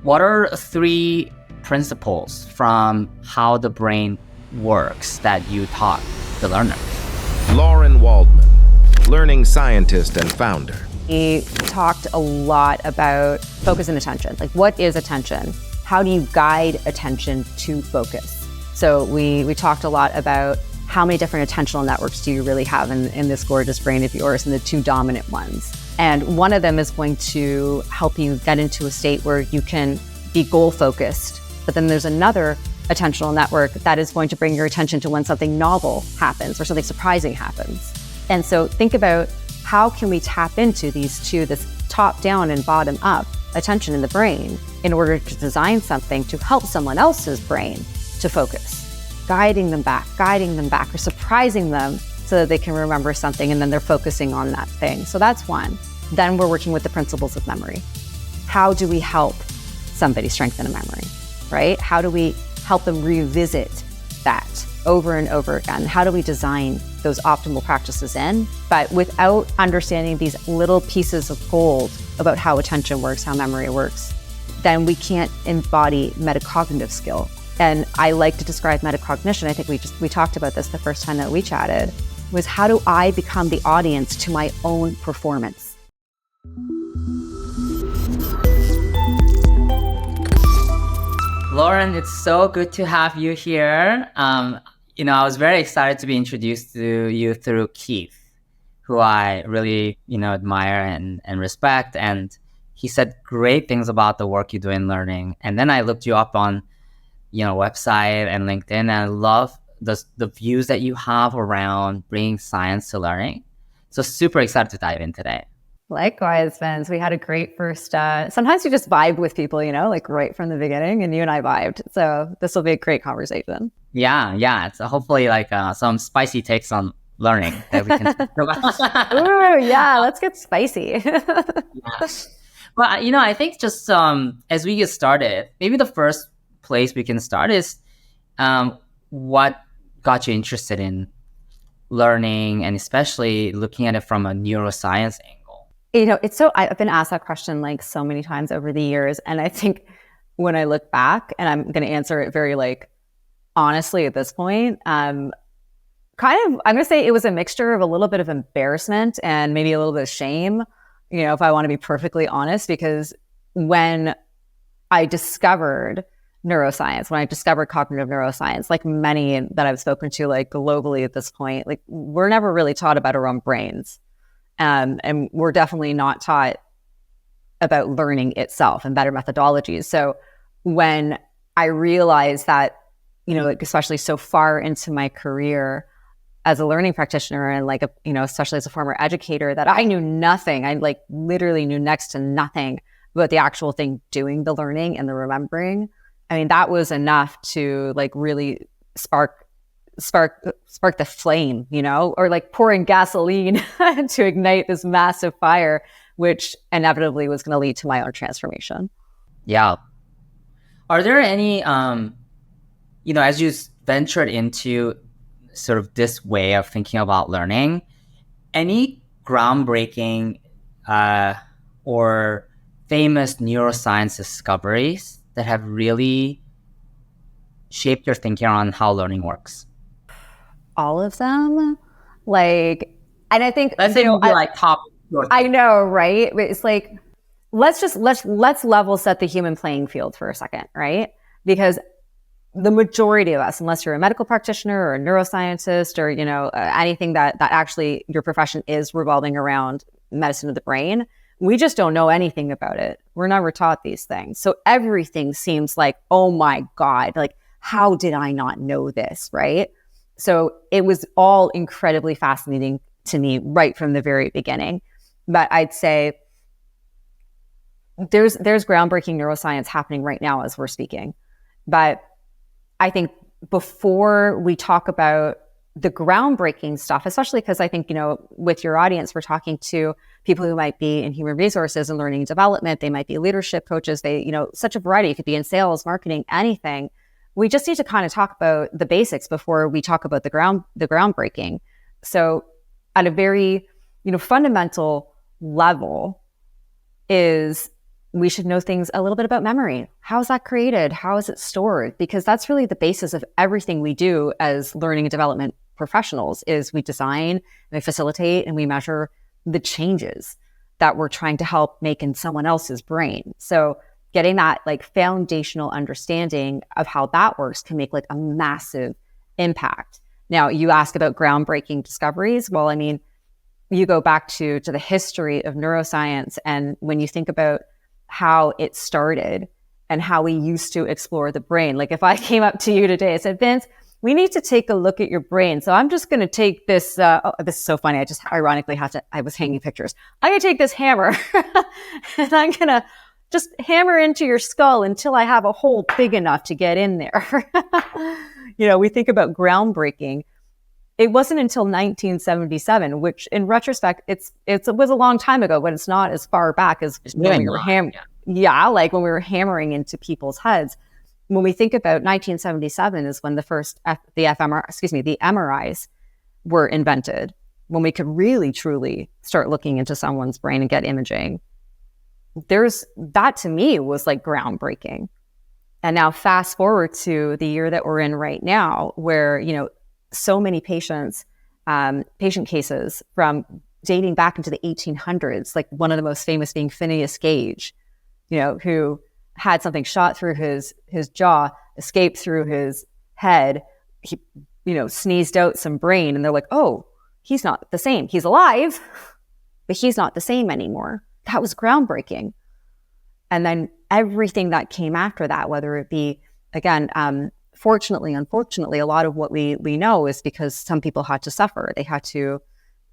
What are three principles from how the brain works that you taught the learner? Waldman, learning scientist and founder. He talked a lot about focus and attention. Like, what is attention? How do you guide attention to focus? So we talked a lot about how many different attentional networks do you really have in this gorgeous brain of yours, and the two dominant ones. And one of them is going to help you get into a state where you can be goal focused. But then there's another attentional network that is going to bring your attention to when something novel happens or something surprising happens. And so think about, how can we tap into these two, this top down and bottom up attention in the brain, in order to design something to help someone else's brain to focus, guiding them back, or surprising them so that they can remember something and then they're focusing on that thing. So that's one. Then we're working with the principles of memory. How do we help somebody strengthen a memory, right? How do we help them revisit that over and over again? How do we design those optimal practices in? But without understanding these little pieces of gold about how attention works, how memory works, then we can't embody metacognitive skill. And I like to describe metacognition, I think we talked about this the first time that we chatted, was how do I become the audience to my own performance? Lauren, it's so good to have you here. I was very excited to be introduced to you through Keith, who I really, admire and respect. And he said great things about the work you do in learning. And then I looked you up on, website and LinkedIn, and I love the views that you have around bringing science to learning. So super excited to dive in today. Likewise, Vince. We had a great first, sometimes you just vibe with people, like right from the beginning, and you and I vibed. So this will be a great conversation. Yeah. It's hopefully like some spicy takes on learning that we can talk about. Ooh, yeah, let's get spicy. Yeah. But, I think just as we get started, maybe the first place we can start is what got you interested in learning, and especially looking at it from a neuroscience angle. I've been asked that question like so many times over the years. And I think when I look back, and I'm going to answer it very honestly at this point, I'm going to say it was a mixture of a little bit of embarrassment and maybe a little bit of shame, if I want to be perfectly honest, because when I discovered neuroscience, when I discovered cognitive neuroscience, like many that I've spoken to globally at this point, we're never really taught about our own brains. And we're definitely not taught about learning itself and better methodologies. So when I realized that, especially so far into my career as a learning practitioner and especially as a former educator, that I knew nothing. I literally knew next to nothing about the actual thing doing the learning and the remembering. I mean, that was enough to really spark the flame, or pouring gasoline to ignite this massive fire, which inevitably was going to lead to my own transformation. Yeah. Are there any, as you ventured into sort of this way of thinking about learning, any groundbreaking or famous neuroscience discoveries that have really shaped your thinking on how learning works? All of them, and I think let's say top. I know, right? It's let's level set the human playing field for a second, right? Because the majority of us, unless you're a medical practitioner or a neuroscientist or anything that actually your profession is revolving around medicine of the brain, we just don't know anything about it. We're never taught these things, so everything seems like, oh my God, how did I not know this, right? So it was all incredibly fascinating to me right from the very beginning. But I'd say there's groundbreaking neuroscience happening right now as we're speaking. But I think before we talk about the groundbreaking stuff, especially because I think, with your audience, we're talking to people who might be in human resources and learning and development. They might be leadership coaches. They, such a variety. It could be in sales, marketing, anything. We just need to kind of talk about the basics before we talk about the groundbreaking. So at a very, fundamental level is we should know things a little bit about memory. How is that created? How is it stored? Because that's really the basis of everything we do as learning and development professionals is we design and we facilitate and we measure the changes that we're trying to help make in someone else's brain. So getting that like foundational understanding of how that works can make like a massive impact. Now, you ask about groundbreaking discoveries. Well, I mean, you go back to the history of neuroscience, and when you think about how it started and how we used to explore the brain. Like if I came up to you today and said, Vince, we need to take a look at your brain. So I'm just going to take this, this is so funny. I just ironically I was hanging pictures. I'm going to take this hammer and I'm going to just hammer into your skull until I have a hole big enough to get in there. We think about groundbreaking. It wasn't until 1977, which in retrospect, it was a long time ago, but it's not as far back as when we were like when we were hammering into people's heads. When we think about 1977 is when the first the MRIs were invented, when we could really truly start looking into someone's brain and get imaging. That to me was like groundbreaking. And now fast forward to the year that we're in right now, where so many patient cases from dating back into the 1800s, like one of the most famous being Phineas Gage, who had something shot through his jaw, escaped through his head. He, sneezed out some brain, and they're like, oh, he's not the same. He's alive, but he's not the same anymore. That was groundbreaking. And then everything that came after that, whether it be, again, fortunately, unfortunately, a lot of what we know is because some people had to suffer. They had to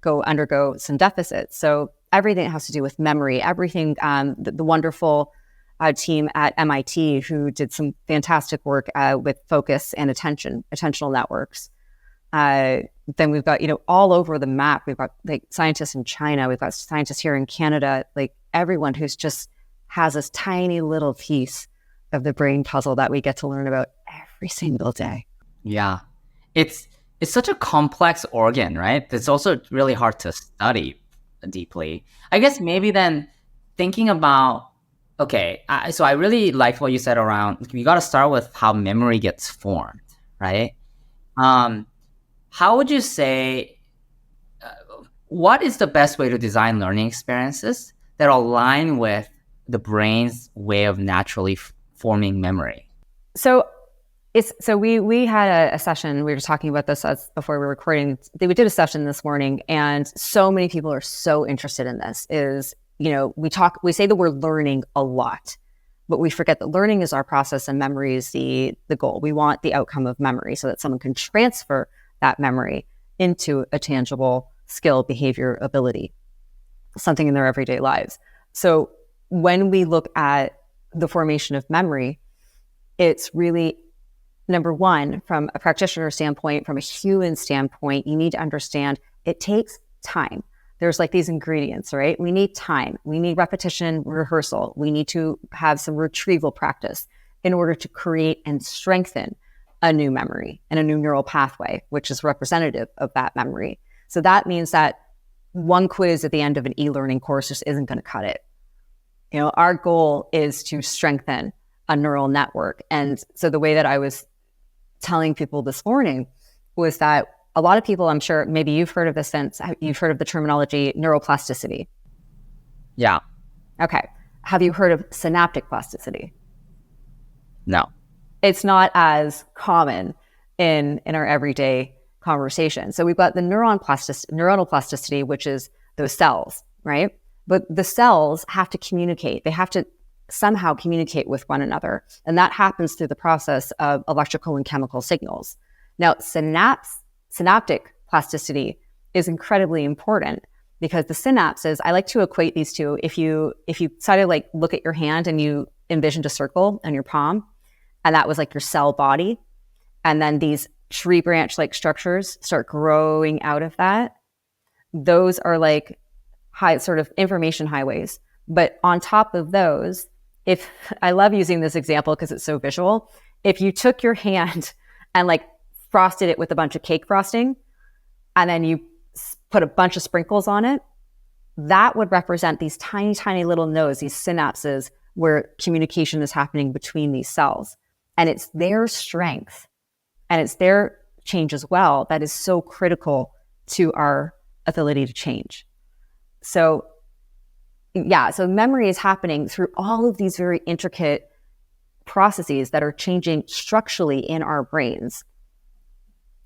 undergo some deficits. So everything that has to do with memory, everything, the wonderful team at MIT who did some fantastic work with focus and attentional networks. Then we've got, all over the map, we've got like scientists in China, we've got scientists here in Canada, like everyone who's just has this tiny little piece of the brain puzzle that we get to learn about every single day. Yeah. It's such a complex organ, right? It's also really hard to study deeply. I guess maybe then thinking about, okay, so I really liked what you said around, you got to start with how memory gets formed, right? How would you say, what is the best way to design learning experiences that align with the brain's way of naturally forming memory? So we had a session, we were talking about this before we were recording. We did a session this morning, and so many people are so interested in this is, we say the word learning a lot, but we forget that learning is our process and memory is the goal. We want the outcome of memory so that someone can transfer that memory into a tangible skill, behavior, ability, something in their everyday lives. So when we look at the formation of memory, it's really, number one, from a practitioner standpoint, from a human standpoint, you need to understand it takes time. There's like these ingredients, right? We need time. We need repetition, rehearsal. We need to have some retrieval practice in order to create and strengthen a new memory and a new neural pathway, which is representative of that memory. So that means that one quiz at the end of an e-learning course just isn't going to cut it. Our goal is to strengthen a neural network. And so the way that I was telling people this morning was that a lot of people, I'm sure maybe you've heard of this, you've heard of the terminology neuroplasticity. Yeah. Okay. Have you heard of synaptic plasticity? No. It's not as common in our everyday conversation. So we've got the neuronal plasticity, which is those cells, right? But the cells have to communicate. They have to somehow communicate with one another. And that happens through the process of electrical and chemical signals. Now, synaptic plasticity is incredibly important because the synapses, I like to equate these two. If you decided like look at your hand and you envisioned a circle on your palm, and that was like your cell body, and then these tree branch like structures start growing out of that, those are like high sort of information highways. But on top of those, if I love using this example because it's so visual, if you took your hand and like frosted it with a bunch of cake frosting, and then you put a bunch of sprinkles on it, that would represent these tiny, tiny little nodes, these synapses where communication is happening between these cells. And it's their strength and it's their change as well that is so critical to our ability to change. So memory is happening through all of these very intricate processes that are changing structurally in our brains.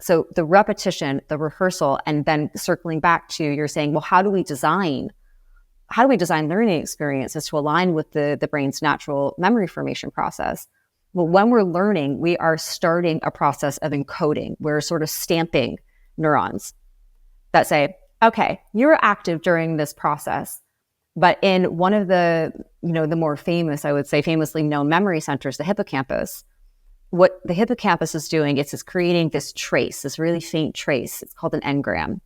So the repetition, the rehearsal, and then circling back to you're saying, well, how do we design learning experiences to align with the brain's natural memory formation process? Well, when we're learning, we are starting a process of encoding. We're sort of stamping neurons that say, okay, you were active during this process. But in one of the more famous, I would say famously known memory centers, the hippocampus, what the hippocampus is doing is it's creating this trace, this really faint trace. It's called an engram.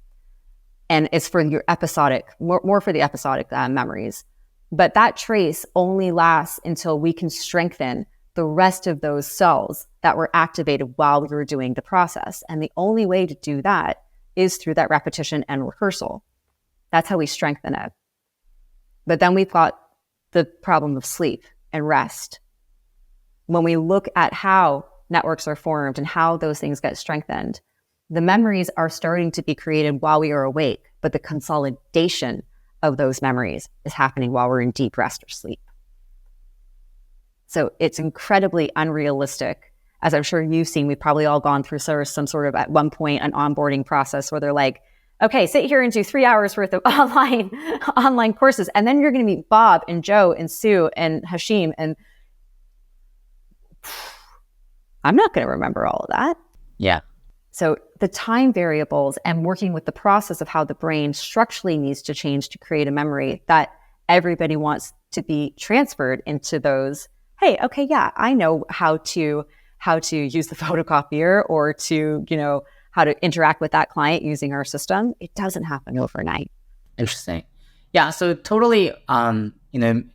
And it's for your episodic, more for the episodic memories. But that trace only lasts until we can strengthen the rest of those cells that were activated while we were doing the process. And the only way to do that is through that repetition and rehearsal. That's how we strengthen it. But then we've got the problem of sleep and rest. When we look at how networks are formed and how those things get strengthened, the memories are starting to be created while we are awake, but the consolidation of those memories is happening while we're in deep rest or sleep. So it's incredibly unrealistic. As I'm sure you've seen, we've probably all gone through some sort of, at one point, an onboarding process where they're like, okay, sit here and do 3 hours worth of online courses. And then you're going to meet Bob and Joe and Sue and Hashim. And I'm not going to remember all of that. Yeah. So the time variables and working with the process of how the brain structurally needs to change to create a memory that everybody wants to be transferred into those. Hey, okay, yeah, I know how to use the photocopier or to, how to interact with that client using our system. It doesn't happen overnight. Interesting. Yeah, so totally,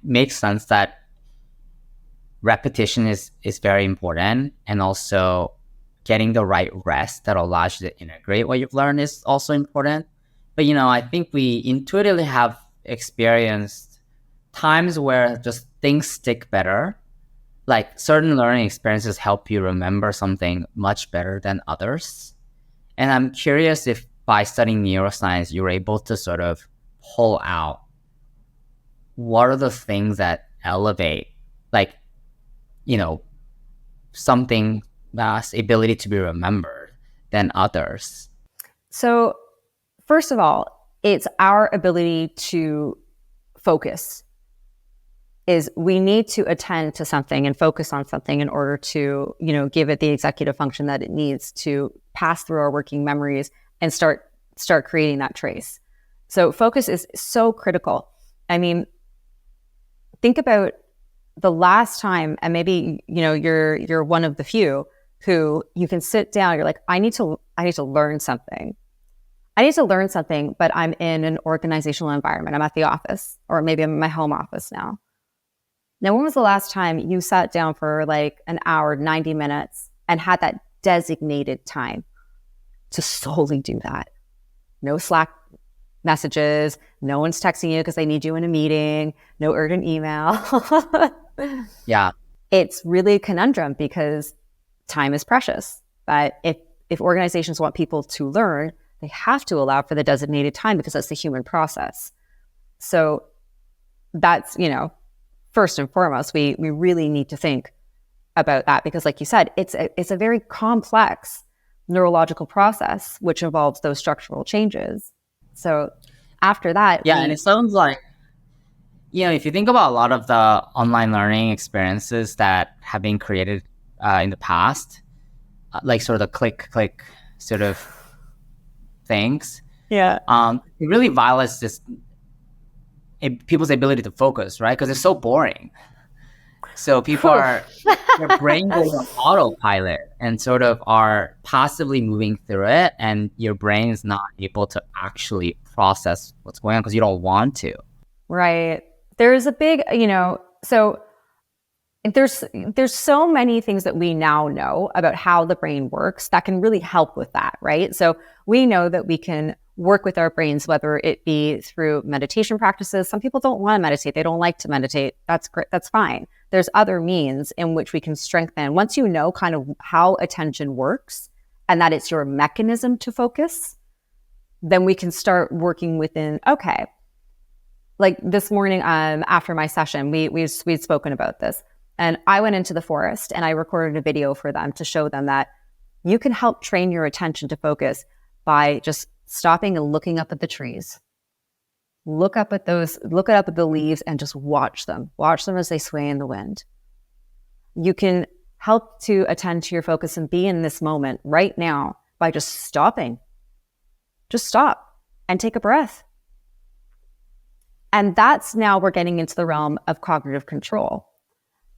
makes sense that repetition is very important, and also getting the right rest that allows you to integrate what you've learned is also important. But, I think we intuitively have experienced times where just things stick better. Like certain learning experiences help you remember something much better than others. And I'm curious if by studying neuroscience, you were able to sort of pull out what are the things that elevate, like, something that's ability to be remembered than others. So first of all, it's our ability to focus. Is we need to attend to something and focus on something in order to, give it the executive function that it needs to pass through our working memories and start creating that trace. So focus is so critical. I mean, think about the last time, and maybe, you're one of the few who you can sit down, you're like, I need to learn something. I need to learn something, but I'm in an organizational environment. I'm at the office, or maybe I'm in my home office now. Now, when was the last time you sat down for like an hour, 90 minutes, and had that designated time to solely do that? No Slack messages, no one's texting you because they need you in a meeting, no urgent email. Yeah. It's really a conundrum because time is precious. But if organizations want people to learn, they have to allow for the designated time because that's the human process. So that's, first and foremost, we really need to think about that because, like you said, it's a very complex neurological process which involves those structural changes. So after that, and it sounds like, if you think about a lot of the online learning experiences that have been created in the past, like sort of the click sort of things, it really violates people's ability to focus, right? Because it's so boring. So people their brain goes on autopilot and sort of are passively moving through it, and your brain is not able to actually process what's going on because you don't want to. Right. There's a big, so there's so many things that we now know about how the brain works that can really help with that, right? So we know that we can work with our brains, whether it be through meditation practices. Some people don't want to meditate. They don't like to meditate. That's great. That's fine. There's other means in which we can strengthen. Once you know kind of how attention works and that it's your mechanism to focus, then we can start working within, okay, like this morning after my session, we'd spoken about this. And I went into the forest and I recorded a video for them to show them that you can help train your attention to focus by just stopping and looking up at the trees. Look up at the leaves and just watch them. Watch them as they sway in the wind. You can help to attend to your focus and be in this moment right now by just stopping. Just stop and take a breath. And that's now we're getting into the realm of cognitive control.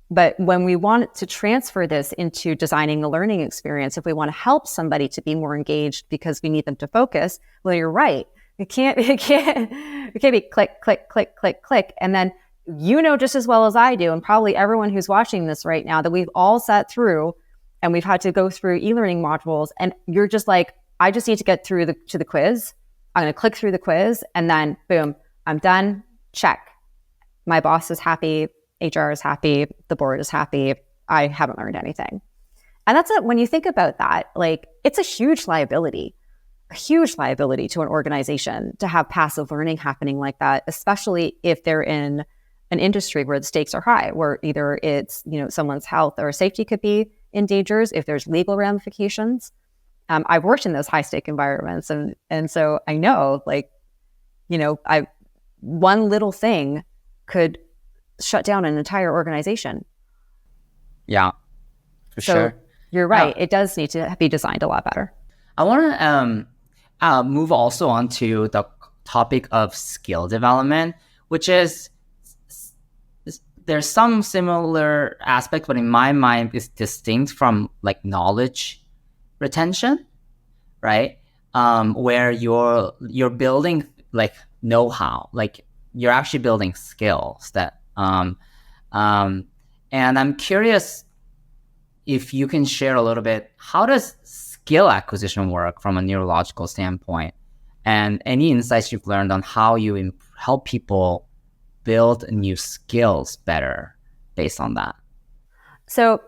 But when we want to transfer this into designing a learning experience, if we want to help somebody to be more engaged because we need them to focus, well, you're right. It can't be click, click, click, click, click. And then you know just as well as I do, and probably everyone who's watching this right now, that we've all sat through and we've had to go through e-learning modules. And you're just like, I just need to get through to the quiz. I'm going to click through the quiz and then boom, I'm done. Check. My boss is happy. HR is happy. The board is happy. I haven't learned anything. And that's it. When you think about that, like it's a huge liability to an organization to have passive learning happening like that, especially if they're in an industry where the stakes are high, where either it's, someone's health or safety could be in dangers, if there's legal ramifications. I've worked in those high stake environments. And so I know one little thing could shut down an entire organization. Yeah, for sure. You're right. It does need to be designed a lot better. I want to move also on to the topic of skill development, which is there's some similar aspects, but in my mind is distinct from like knowledge retention, right? Where you're building like know-how, like you're actually building skills that and I'm curious if you can share a little bit, how does skill acquisition work from a neurological standpoint, and any insights you've learned on how you help people build new skills better based on that? So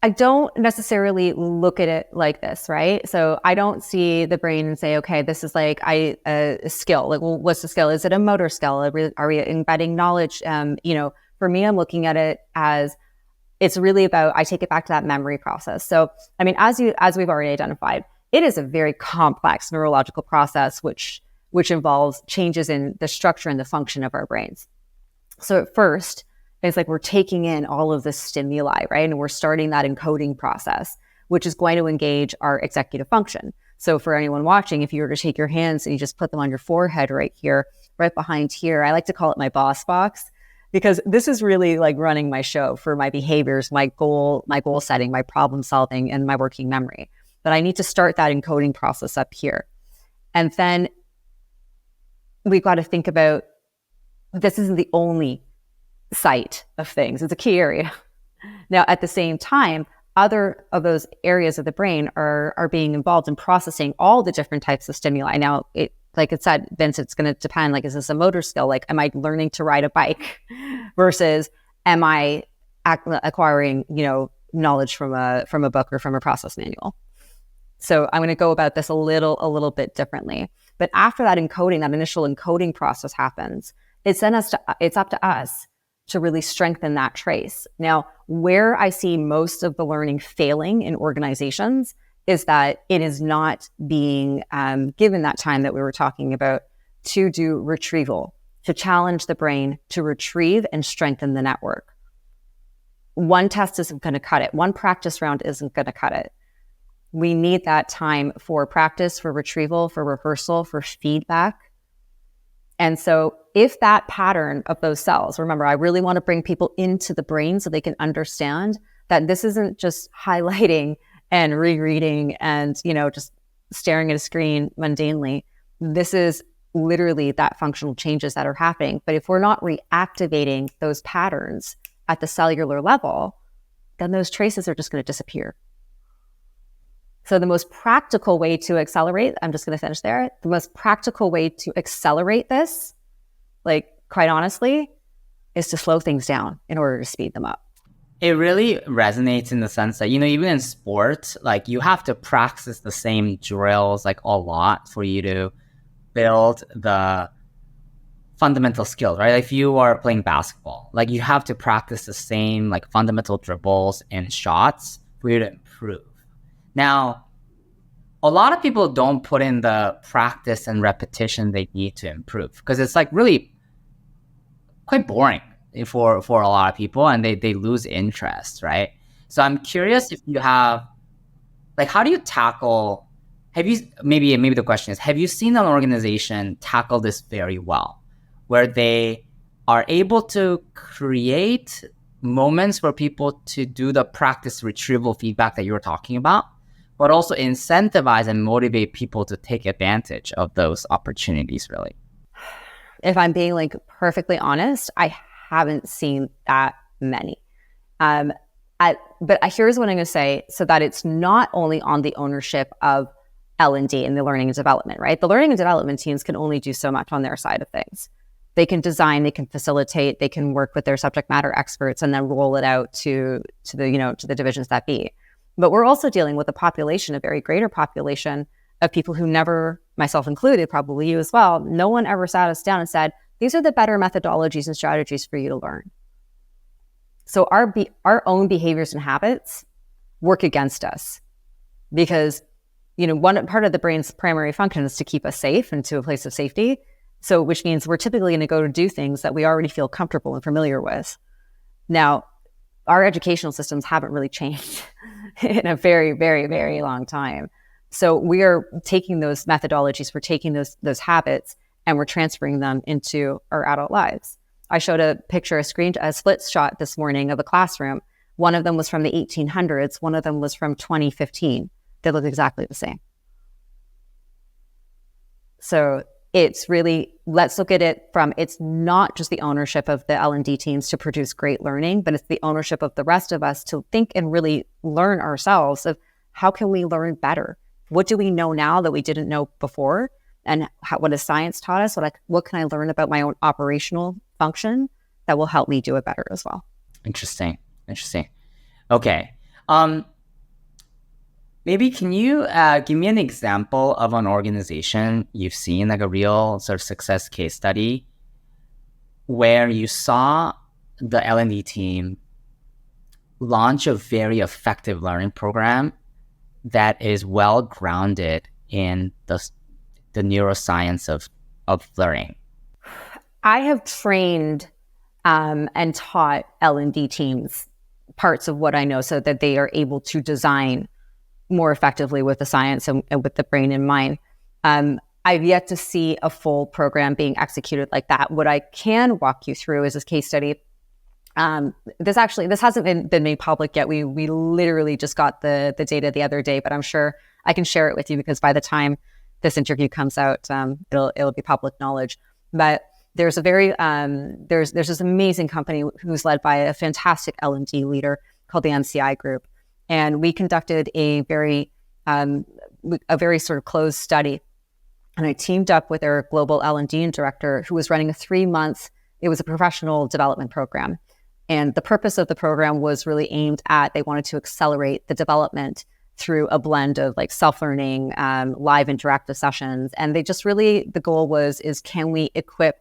I don't necessarily look at it like this, right? So I don't see the brain and say, okay, this is like a skill. Like, well, what's the skill? Is it a motor skill? Are we embedding knowledge? For me, I'm looking at it as it's really about, I take it back to that memory process. So, I mean, as we've already identified, it is a very complex neurological process, which involves changes in the structure and the function of our brains. So at first, it's like we're taking in all of this stimuli, right? And we're starting that encoding process, which is going to engage our executive function. So for anyone watching, if you were to take your hands and you just put them on your forehead right here, right behind here, I like to call it my boss box, because this is really like running my show for my behaviors, my goal setting, my problem solving, and my working memory. But I need to start that encoding process up here. And then we've got to think about, this isn't the only site of things. It's a key area. Now, at the same time, other of those areas of the brain are being involved in processing all the different types of stimuli. Now, like it said, Vince, it's going to depend. Like, is this a motor skill? Like, am I learning to ride a bike versus am I acquiring, knowledge from a book or from a process manual? So I'm going to go about this a little bit differently. But after that encoding, that initial encoding process happens, it's up to us to really strengthen that trace. Now, where I see most of the learning failing in organizations is that it is not being given that time that we were talking about to do retrieval, to challenge the brain to retrieve and strengthen the network. One test isn't going to cut it. One practice round isn't going to cut it. We need that time for practice, for retrieval, for rehearsal, for feedback. And so if that pattern of those cells, remember, I really want to bring people into the brain so they can understand that this isn't just highlighting and rereading and, just staring at a screen mundanely. This is literally that functional changes that are happening. But if we're not reactivating those patterns at the cellular level, then those traces are just going to disappear. So the most practical way to accelerate, I'm just going to finish there. The most practical way to accelerate this, like quite honestly, is to slow things down in order to speed them up. It really resonates in the sense that, even in sports, like you have to practice the same drills like a lot for you to build the fundamental skills, right? If you are playing basketball, like you have to practice the same like fundamental dribbles and shots for you to improve. Now, a lot of people don't put in the practice and repetition they need to improve because it's like really quite boring for a lot of people, and they lose interest, right? So I'm curious if you have, like, how do you tackle, maybe the question is, have you seen an organization tackle this very well, where they are able to create moments for people to do the practice retrieval feedback that you were talking about, but also incentivize and motivate people to take advantage of those opportunities, really? If I'm being like perfectly honest, I haven't seen that many. But here's what I'm going to say, so that it's not only on the ownership of L&D and the learning and development, right? The learning and development teams can only do so much on their side of things. They can design, they can facilitate, they can work with their subject matter experts and then roll it out to the divisions that be. But we're also dealing with a very greater population of people who never, myself included, probably you as well, no one ever sat us down and said, these are the better methodologies and strategies for you to learn. So our own behaviors and habits work against us because, one part of the brain's primary function is to keep us safe and to a place of safety. So which means we're typically going to go to do things that we already feel comfortable and familiar with. Now, our educational systems haven't really changed in a very, very, very long time. So we are taking those methodologies, we're taking those habits, and we're transferring them into our adult lives. I showed a split shot this morning of a classroom. One of them was from the 1800s. One of them was from 2015. They look exactly the same. So it's really, let's look at it from, it's not just the ownership of the L&D teams to produce great learning, but it's the ownership of the rest of us to think and really learn ourselves of how can we learn better? What do we know now that we didn't know before? And what has science taught us? What can I learn about my own operational function that will help me do it better as well? Interesting. Okay. Maybe can you give me an example of an organization you've seen, like a real sort of success case study, where you saw the L&D team launch a very effective learning program that is well grounded in the neuroscience of learning? I have trained and taught L&D teams parts of what I know so that they are able to design more effectively with the science and with the brain in mind. I've yet to see a full program being executed like that. What I can walk you through is this case study. This hasn't been made public yet. We literally just got the data the other day, but I'm sure I can share it with you because by the time this interview comes out, it'll be public knowledge. But there's there's this amazing company who's led by a fantastic L&D leader called the MCI Group, and we conducted a very sort of closed study, and I teamed up with their global L&D director who was running a 3-month. It was a professional development program. And the purpose of the program was really aimed at, they wanted to accelerate the development through a blend of like self-learning, live interactive sessions. And they just really, the goal is can we equip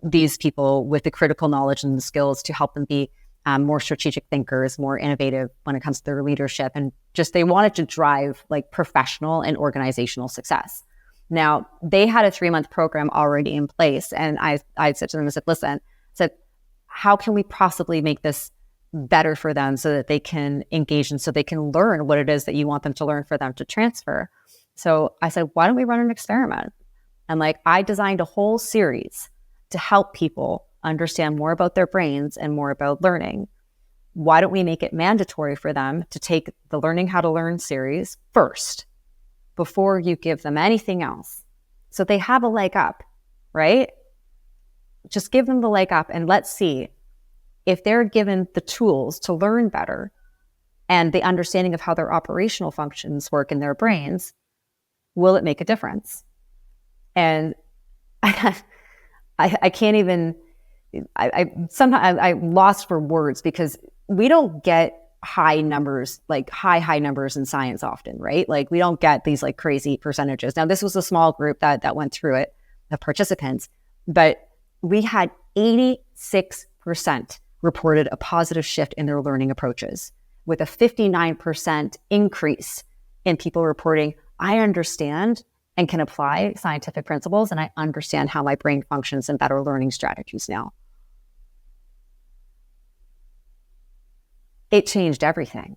these people with the critical knowledge and the skills to help them be more strategic thinkers, more innovative when it comes to their leadership. And just, they wanted to drive like professional and organizational success. Now, they had a 3-month program already in place. And I said to them, I said, listen, how can we possibly make this better for them so that they can engage and so they can learn what it is that you want them to learn for them to transfer? So I said, why don't we run an experiment? And I designed a whole series to help people understand more about their brains and more about learning. Why don't we make it mandatory for them to take the Learning How to Learn series first before you give them anything else? So they have a leg up, right? Just give them the leg up and let's see if they're given the tools to learn better and the understanding of how their operational functions work in their brains, will it make a difference? And I can't even, sometimes I'm lost for words, because we don't get high numbers, like high numbers in science often, right? Like we don't get these like crazy percentages. Now, this was a small group that went through it, the participants, but we had 86% reported a positive shift in their learning approaches, with a 59% increase in people reporting, I understand and can apply scientific principles, and I understand how my brain functions and better learning strategies now. It changed everything.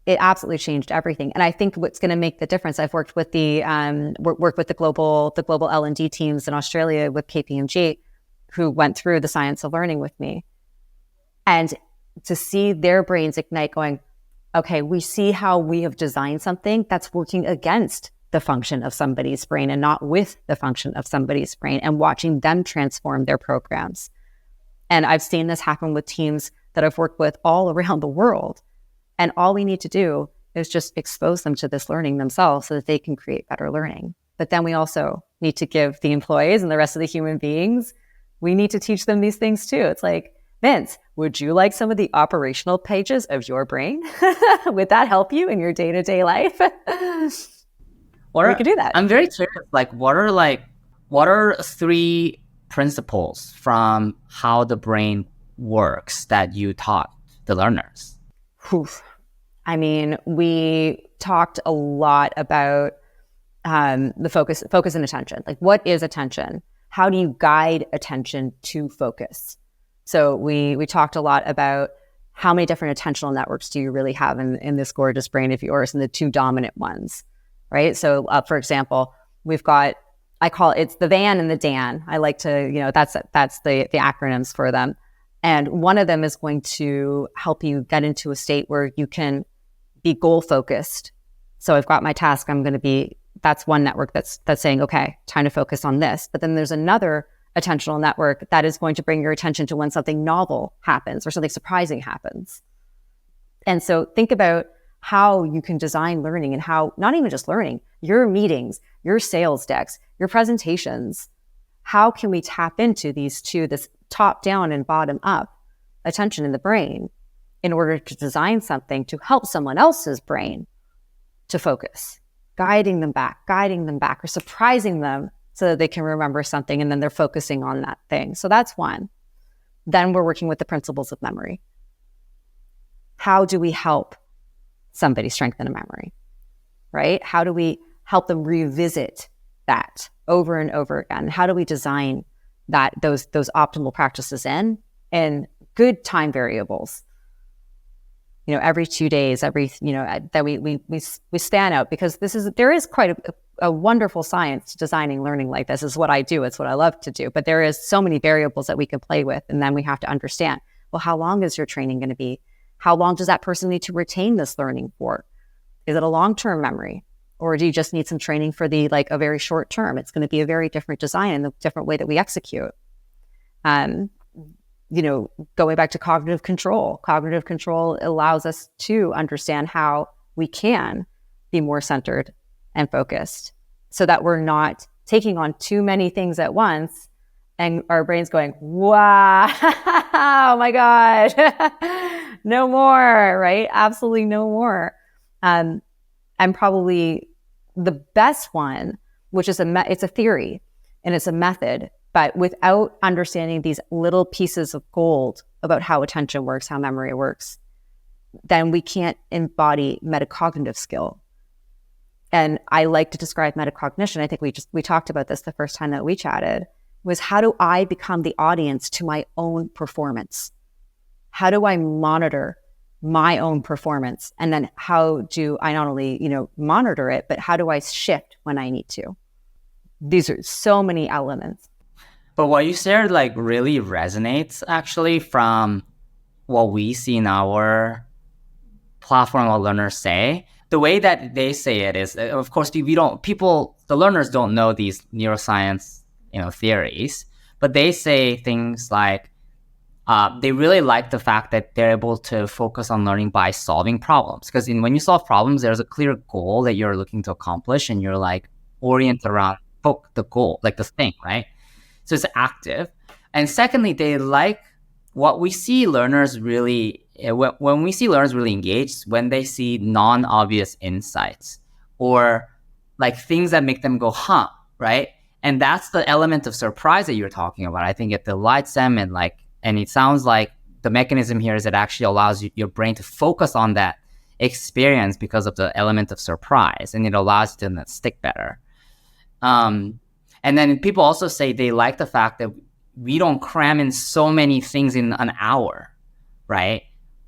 It absolutely changed everything. And I think what's going to make the difference, I've worked with the global L&D teams in Australia with KPMG, who went through the science of learning with me. And to see their brains ignite going, okay, we see how we have designed something that's working against the function of somebody's brain and not with the function of somebody's brain, and watching them transform their programs. And I've seen this happen with teams that I've worked with all around the world. And all we need to do is just expose them to this learning themselves so that they can create better learning. But then we also need to give the employees and the rest of the human beings, we need to teach them these things too. It's like, Vince, would you like some of the operational pages of your brain? Would that help you in your day-to-day life? We could do that. I'm very curious, what are 3 principles from how the brain works that you taught the learners? I mean, we talked a lot about the focus and attention. Like, what is attention? How do you guide attention to focus? So we talked a lot about how many different attentional networks do you really have in this gorgeous brain of yours, and the 2 dominant ones, right? So for example, we've got, I call it's the Van and the Dan. I like to, that's the acronyms for them. And one of them is going to help you get into a state where you can be goal focused. So I've got my task. That's one network that's saying, okay, time to focus on this. But then there's another attentional network that is going to bring your attention to when something novel happens or something surprising happens. And so think about how you can design learning, and how, not even just learning, your meetings, your sales decks, your presentations, how can we tap into these 2, this top down and bottom up attention in the brain, in order to design something to help someone else's brain to focus, guiding them back, or surprising them so that they can remember something, and then they're focusing on that thing. So that's one. Then we're working with the principles of memory. How do we help somebody strengthen a memory, right? How do we help them revisit that over and over again? How do we design those optimal practices in good time variables? Every 2 days, that we span out, because there is quite a wonderful science to designing learning like this. Is what I do. It's what I love to do. But there is so many variables that we can play with, and then we have to understand, well, how long is your training going to be? How long does that person need to retain this learning for? Is it a long-term memory? Or do you just need some training for a very short term? It's going to be a very different design and a different way that we execute. Going back to cognitive control. Cognitive control allows us to understand how we can be more centered and focused, so that we're not taking on too many things at once and our brain's going, wow, oh my God, no more, right? Absolutely no more. And probably the best one, which is it's a theory and it's a method, but without understanding these little pieces of gold about how attention works, how memory works, then we can't embody metacognitive skill. And I like to describe metacognition. I think we talked about this the first time that we chatted, was how do I become the audience to my own performance? How do I monitor my own performance? And then how do I not only, monitor it, but how do I shift when I need to? These are so many elements. But what you shared really resonates actually from what we see in our platform, what learners say. The way that they say it is, of course, the learners don't know these neuroscience, theories, but they say things like, They really like the fact that they're able to focus on learning by solving problems. Because when you solve problems, there's a clear goal that you're looking to accomplish, and you're like oriented around the goal, like the thing, right? So it's active. And secondly, they like what we see learners really, when we see learners really engaged, when they see non-obvious insights or like things that make them go, huh, right? And that's the element of surprise that you're talking about. I think it delights them, and it sounds like the mechanism here is it actually allows your brain to focus on that experience because of the element of surprise, and it allows you to stick better. And then people also say they like the fact that we don't cram in so many things in an hour, right?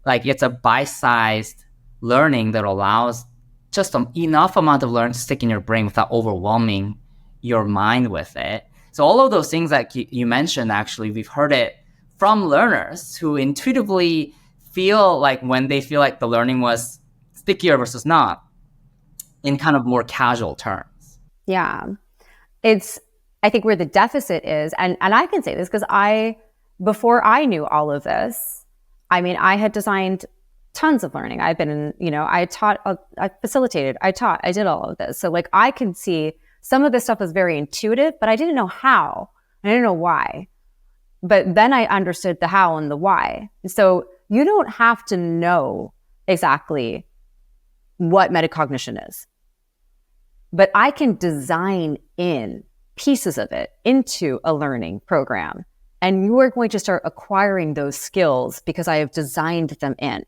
Like it's a bite-sized learning that allows just enough amount of learning to stick in your brain without overwhelming your mind with it. So all of those things that you mentioned, actually, we've heard it from learners who intuitively feel like when they feel like the learning was stickier versus not, in kind of more casual terms. Yeah. I think where the deficit is, and I can say this because before I knew all of this, I mean, I had designed tons of learning. I've been in, I taught, I facilitated, I taught, I did all of this. So like I can see some of this stuff was very intuitive, but I didn't know how. I didn't know why. But then I understood the how and the why. So you don't have to know exactly what metacognition is, but I can design in pieces of it into a learning program. And you are going to start acquiring those skills because I have designed them in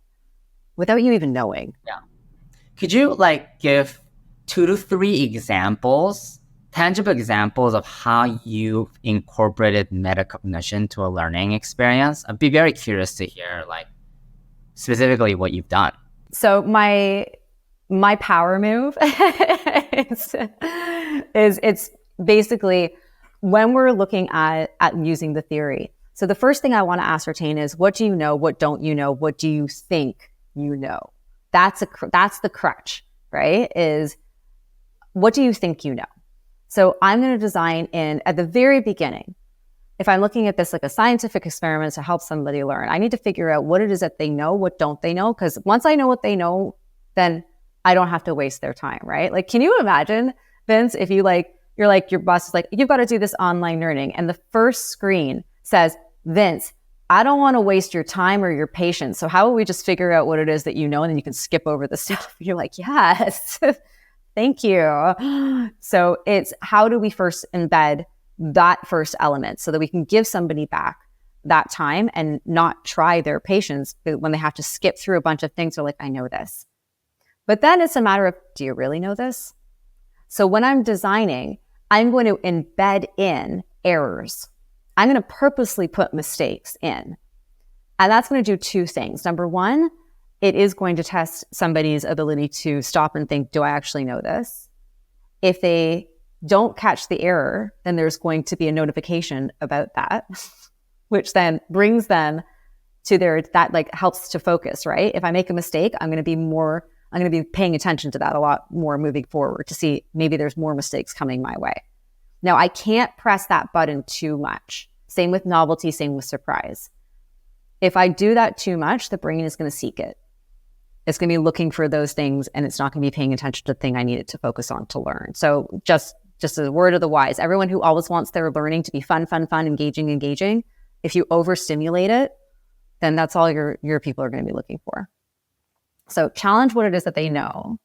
without you even knowing. Yeah. Could you give 2 to 3 examples, tangible examples of how you've incorporated metacognition to a learning experience? I'd be very curious to hear specifically what you've done. So my power move is it's basically when we're looking at using the theory. So the first thing I want to ascertain is, what do you know? What don't you know? What do you think you know? That's the crutch, right? Is what do you think you know? So I'm going to design in at the very beginning. If I'm looking at this like a scientific experiment to help somebody learn, I need to figure out what it is that they know, what don't they know? Because once I know what they know, then I don't have to waste their time, right? Like, can you imagine, Vince, if your boss is like, you've got to do this online learning, and the first screen says, Vince, I don't want to waste your time or your patience. So how about we just figure out what it is that you know, and then you can skip over the stuff. You're like, yes, thank you. So it's how do we first embed that first element so that we can give somebody back that time and not try their patience when they have to skip through a bunch of things. They're like, I know this. But then it's a matter of, do you really know this? So when I'm designing, I'm going to embed in errors. I'm going to purposely put mistakes in. And that's going to do 2 things. Number 1, it is going to test somebody's ability to stop and think, do I actually know this? If they don't catch the error, then there's going to be a notification about that, which then brings them to that helps to focus, right? If I make a mistake, I'm going to be paying attention to that a lot more moving forward to see maybe there's more mistakes coming my way. Now, I can't press that button too much. Same with novelty, same with surprise. If I do that too much, the brain is going to seek it. It's going to be looking for those things, and it's not going to be paying attention to the thing I needed to focus on to learn. So just a word of the wise, everyone who always wants their learning to be fun, engaging, if you overstimulate it, then that's all your people are going to be looking for. So challenge what it is that they know,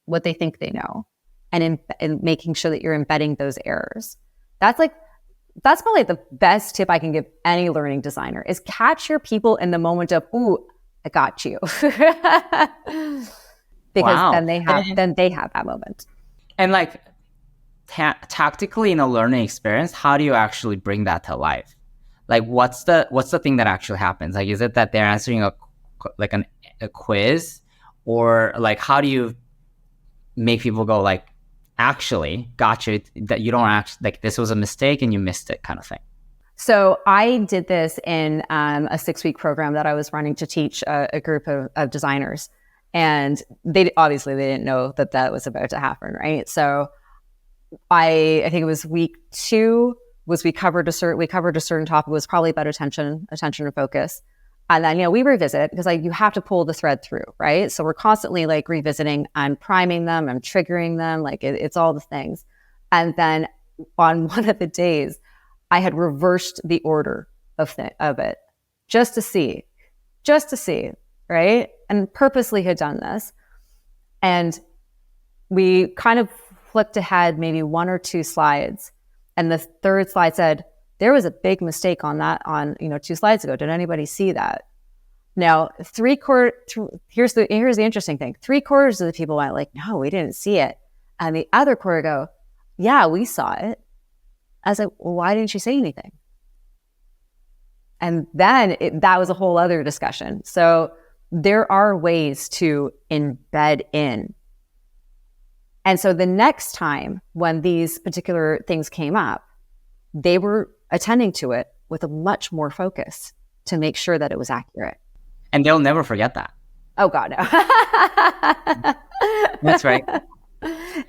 what they think they know, and in making sure that you're embedding those errors. That's probably the best tip I can give any learning designer is catch your people in the moment of, ooh, I got you. Because then they have that moment. And tactically in a learning experience, how do you actually bring that to life? What's the thing that actually happens? Is it that they're answering a quiz, or how do you make people go actually got you, that you don't actually this was a mistake and you missed it kind of thing? So I did this in a 6-week program that I was running to teach a group of designers, and they didn't know that was about to happen, right? So I think it was week 2 was we covered a certain topic. It was probably about attention and focus. And then, we revisit it because you have to pull the thread through, right? So we're constantly revisiting. I'm priming them. I'm triggering them. It's all the things. And then on one of the days, I had reversed the order of it just to see, right? And purposely had done this. And we kind of flipped ahead maybe 1 or 2 slides. And the third slide said, there was a big mistake on that 2 slides ago. Did anybody see that? Now, here's the interesting thing. 3/4 of the people went no, we didn't see it. And the other quarter go, yeah, we saw it. I was like, well, why didn't you say anything? And then that was a whole other discussion. So there are ways to embed in. And so the next time when these particular things came up, they were attending to it with a much more focus to make sure that it was accurate. And they'll never forget that. Oh, God, no. That's right.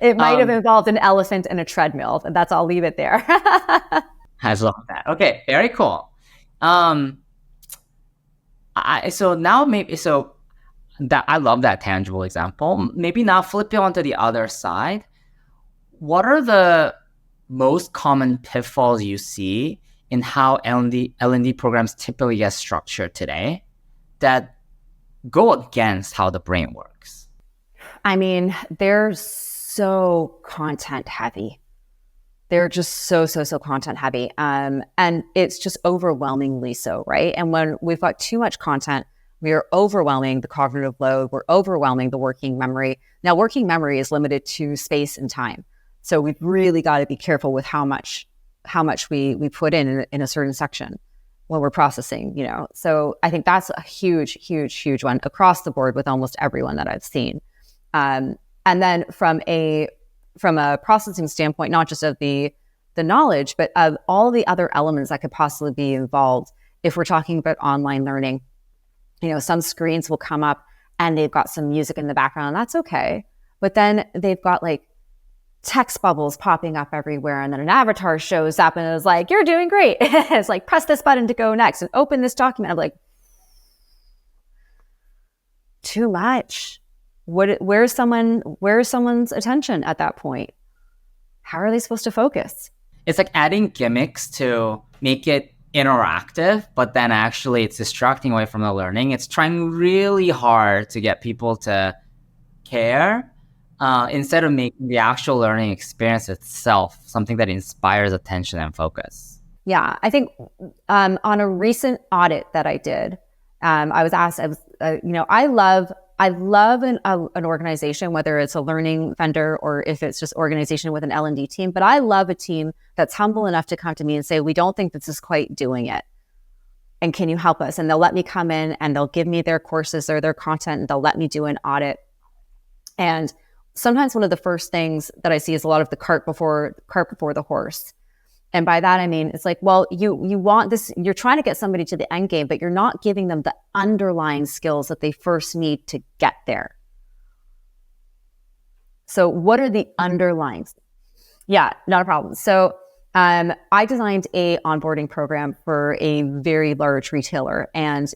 It might have involved an elephant and a treadmill. And that's, I'll leave it there. I love that. Okay, very cool. I love that tangible example. Maybe now flip it onto the other side. What are the most common pitfalls you see in how L&D programs typically get structured today that go against how the brain works? I mean, they're so content heavy. They're just so content heavy. And it's just overwhelmingly so, right? And when we've got too much content, we are overwhelming the cognitive load. We're overwhelming the working memory. Now, working memory is limited to space and time. So we've really got to be careful with how much we put in a certain section when we're processing, So I think that's a huge one across the board with almost everyone that I've seen. And then from a processing standpoint, not just of the knowledge, but of all the other elements that could possibly be involved. If we're talking about online learning, some screens will come up and they've got some music in the background. That's okay. But then they've got text bubbles popping up everywhere. And then an avatar shows up and is like, you're doing great. It's like, press this button to go next and open this document. I'm like, too much. Where's someone's attention at that point? How are they supposed to focus? It's like adding gimmicks to make it interactive, but then actually it's distracting away from the learning. It's trying really hard to get people to care instead of making the actual learning experience itself something that inspires attention and focus. Yeah, I think on a recent audit that I did, I was asked, I love an organization, whether it's a learning vendor or if it's just organization with an L&D team, but I love a team that's humble enough to come to me and say, we don't think this is quite doing it. And can you help us? And they'll let me come in and they'll give me their courses or their content and they'll let me do an audit. And sometimes one of the first things that I see is a lot of the cart before the horse. And by that, I mean, it's like, well, you want this, you're trying to get somebody to the end game, but you're not giving them the underlying skills that they first need to get there. So what are the underlyings? Yeah, not a problem. So I designed a onboarding program for a very large retailer, and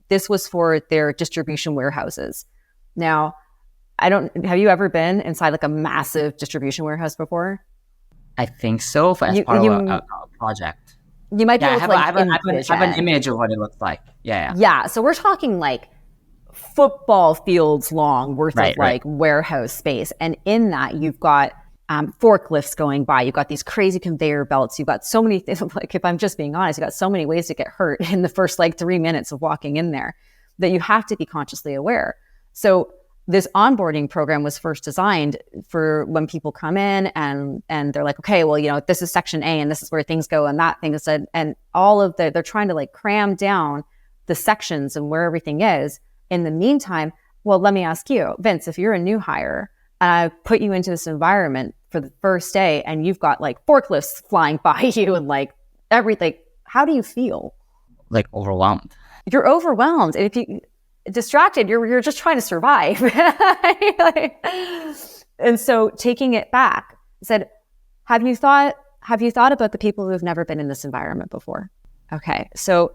this was for their distribution warehouses. Now, have you ever been inside a massive distribution warehouse before? I think so, as part of a project. You might be able to I have an image of what it looks like. Yeah. So we're talking football fields long worth of warehouse space. And in that, you've got forklifts going by. You've got these crazy conveyor belts. You've got so many things. If I'm just being honest, you've got so many ways to get hurt in the first 3 minutes of walking in there that you have to be consciously aware. So this onboarding program was first designed for when people come in and they're like, okay, well, this is section A and this is where things go and that thing is said, and they're trying to cram down the sections and where everything is. In the meantime, well, let me ask you, Vince, if you're a new hire and I put you into this environment for the first day and you've got forklifts flying by you and everything, how do you feel? Overwhelmed. You're overwhelmed. And if you distracted, you're just trying to survive. And so taking it back, I said, have you thought have you thought about the people who have never been in this environment before? Okay, so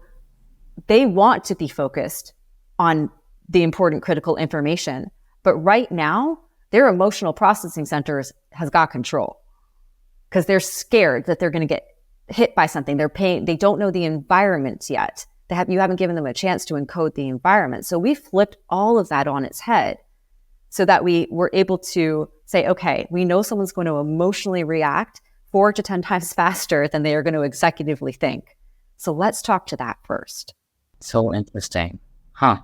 they want to be focused on the important critical information, but right now their emotional processing centers has got control because they're scared that they're going to get hit by something. They don't know the environment yet. You haven't given them a chance to encode the environment. So we flipped all of that on its head so that we were able to say, okay, we know someone's going to emotionally react 4 to 10 times faster than they are going to executively think. So let's talk to that first. So interesting. Huh.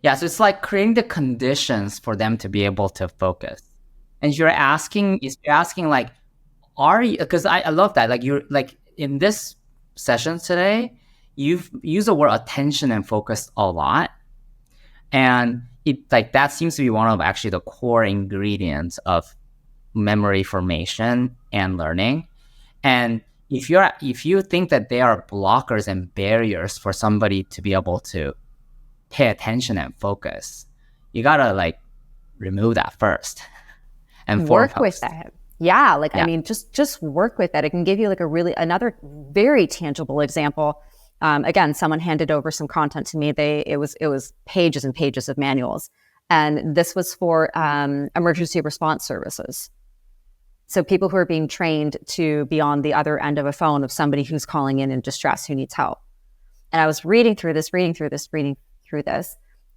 Yeah, so it's like creating the conditions for them to be able to focus. And you're asking like, are you, because I love that. Like you're like in this session today, you've used the word attention and focus a lot. And it like that seems to be one of actually the core ingredients of memory formation and learning. And if you think that they are blockers and barriers for somebody to be able to pay attention and focus, you gotta like remove that first and work with that. Yeah, like I mean, just work with that. It can give you like another very tangible example. Again, someone handed over some content to me. It was pages and pages of manuals, and this was for emergency response services. So people who are being trained to be on the other end of a phone of somebody who's calling in distress, who needs help. And I was reading through this,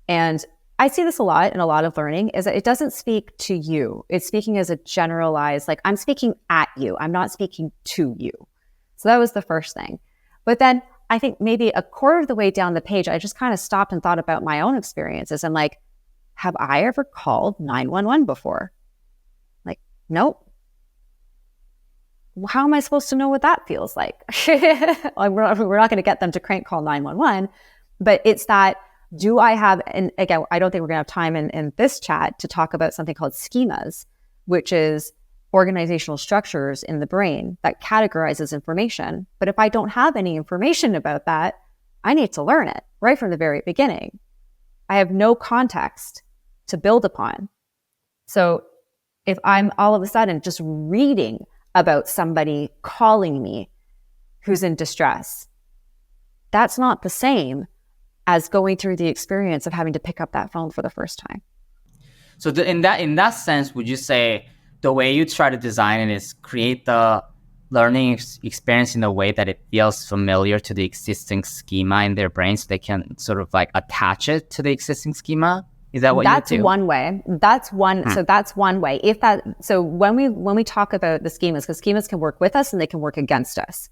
and I see this a lot in a lot of learning, is that it doesn't speak to you. It's speaking as a generalized, like I'm speaking at you. I'm not speaking to you. So that was the first thing. But then I think maybe a quarter of the way down the page, I just kind of stopped and thought about my own experiences. And like, have I ever called 911 before? Like, nope. How am I supposed to know what that feels like? We're not going to get them to crank call 911, but it's that, do I have, and again, I don't think we're going to have time in this chat to talk about something called schemas, which is organizational structures in the brain that categorizes information. But if I don't have any information about that, I need to learn it right from the very beginning. I have no context to build upon. So if I'm all of a sudden just reading about somebody calling me who's in distress, that's not the same as going through the experience of having to pick up that phone for the first time. So in that sense, would you say the way you try to design it is create the learning experience in a way that it feels familiar to the existing schema in their brain, so they can sort of like attach it to the existing schema? Is that what you do? That's one way. That's one. So that's one way. So when we talk about the schemas, because schemas can work with us and they can work against us,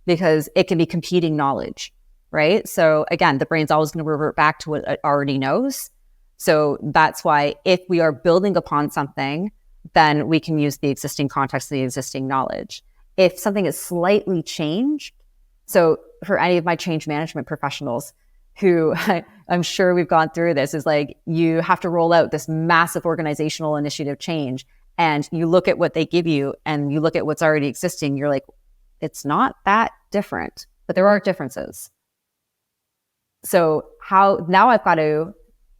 because it can be competing knowledge, right? So again, the brain's always going to revert back to what it already knows. So that's why if we are building upon something, then we can use the existing context, the existing knowledge. If something is slightly changed, so for any of my change management professionals who I'm sure we've gone through this, is like, you have to roll out this massive organizational initiative change, and you look at what they give you and you look at what's already existing, you're like, it's not that different, but there are differences. So now I've got to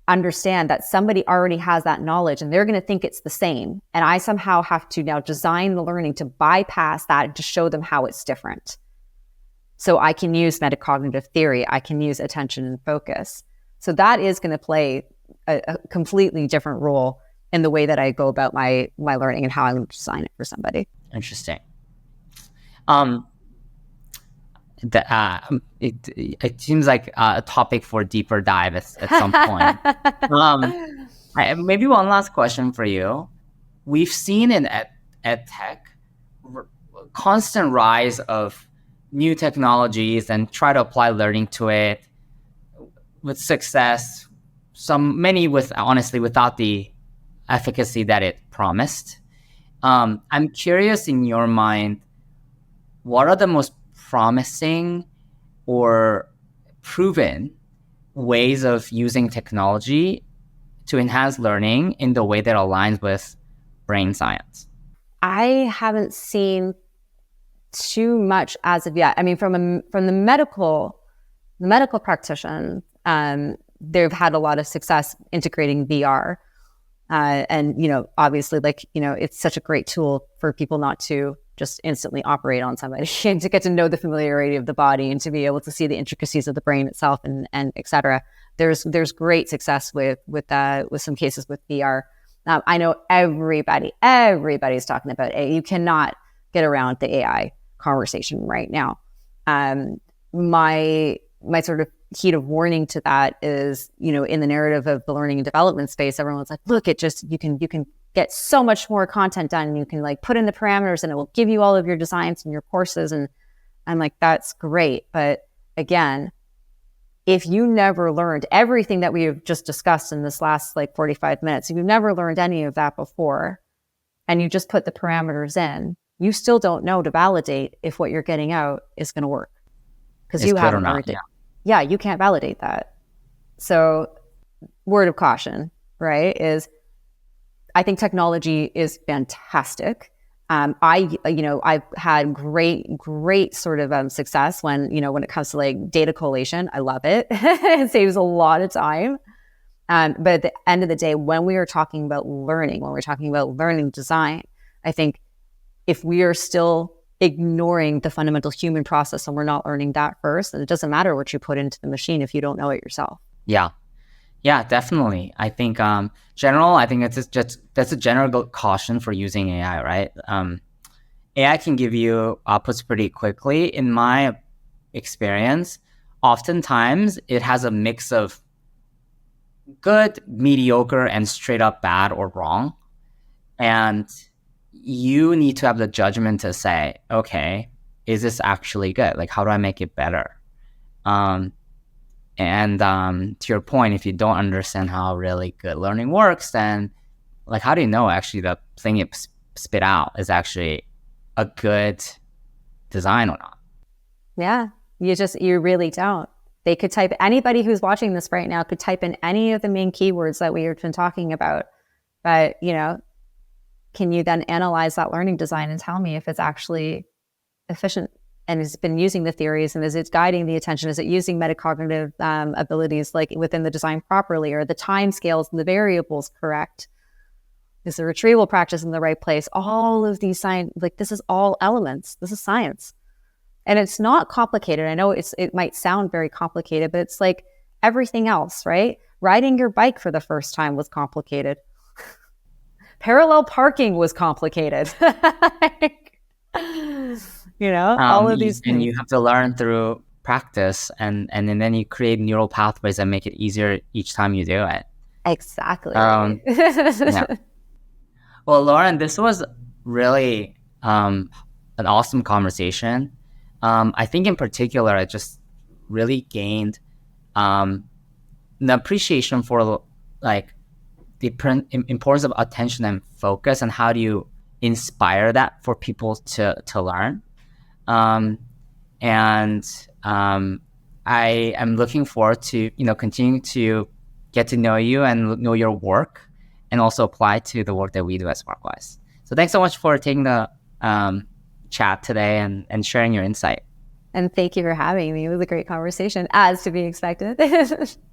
understand that somebody already has that knowledge and they're going to think it's the same. And I somehow have to now design the learning to bypass that and to show them how it's different. So I can use metacognitive theory. I can use attention and focus. So that is going to play a completely different role in the way that I go about my learning and how I'm going to design it for somebody. Interesting. It seems like a topic for deeper dive at some point. Maybe one last question for you. We've seen in ed tech constant rise of new technologies and try to apply learning to it with success. Many honestly without the efficacy that it promised. I'm curious, in your mind, what are the most promising or proven ways of using technology to enhance learning in the way that aligns with brain science? I haven't seen too much as of yet. I mean, from the medical practitioner, they've had a lot of success integrating VR, and obviously, it's such a great tool for people not to just instantly operate on somebody and to get to know the familiarity of the body and to be able to see the intricacies of the brain itself and et cetera. There's great success with some cases with VR. I know everybody's talking about AI. You cannot get around the AI conversation right now. My sort of heat of warning to that is, in the narrative of the learning and development space, everyone's like, look, you can get so much more content done. And you can like put in the parameters and it will give you all of your designs and your courses. And I'm like, that's great. But again, if you never learned everything that we have just discussed in this last like 45 minutes, if you've never learned any of that before and you just put the parameters in, you still don't know to validate if what you're getting out is going to work because you haven't learned it. Yeah, you can't validate that. So word of caution, right, is I think technology is fantastic. I've had great sort of success when it comes to like data collation. I love it. It saves a lot of time. But at the end of the day, when we are talking about learning, when we're talking about learning design, I think if we are still ignoring the fundamental human process and we're not learning that first, then it doesn't matter what you put into the machine if you don't know it yourself. Yeah, definitely. I think I think that's a general caution for using AI, right? AI can give you outputs pretty quickly. In my experience, oftentimes it has a mix of good, mediocre, and straight up bad or wrong. And you need to have the judgment to say, okay, is this actually good? Like, how do I make it better? And to your point, if you don't understand how really good learning works, then like, how do you know actually the thing it spit out is actually a good design or not? Yeah, you really don't. They could type, anybody who's watching this right now could type in any of the main keywords that we have been talking about. But, can you then analyze that learning design and tell me if it's actually efficient and has been using the theories and is it guiding the attention? Is it using metacognitive abilities like within the design properly? Are the time scales and the variables correct? Is the retrieval practice in the right place? All of these science, like this is all elements. This is science. And it's not complicated. I know it might sound very complicated, but it's like everything else, right? Riding your bike for the first time was complicated. Parallel parking was complicated. All of these things. And you have to learn through practice and then you create neural pathways that make it easier each time you do it. Exactly. Yeah. Well, Lauren, this was really an awesome conversation. I think in particular, I just really gained the appreciation for like the importance of attention and focus and how do you inspire that for people to learn. I am looking forward to, continuing to get to know you and know your work and also apply to the work that we do at SparkWise. So thanks so much for taking the chat today and sharing your insight. And thank you for having me. It was a great conversation, as to be expected.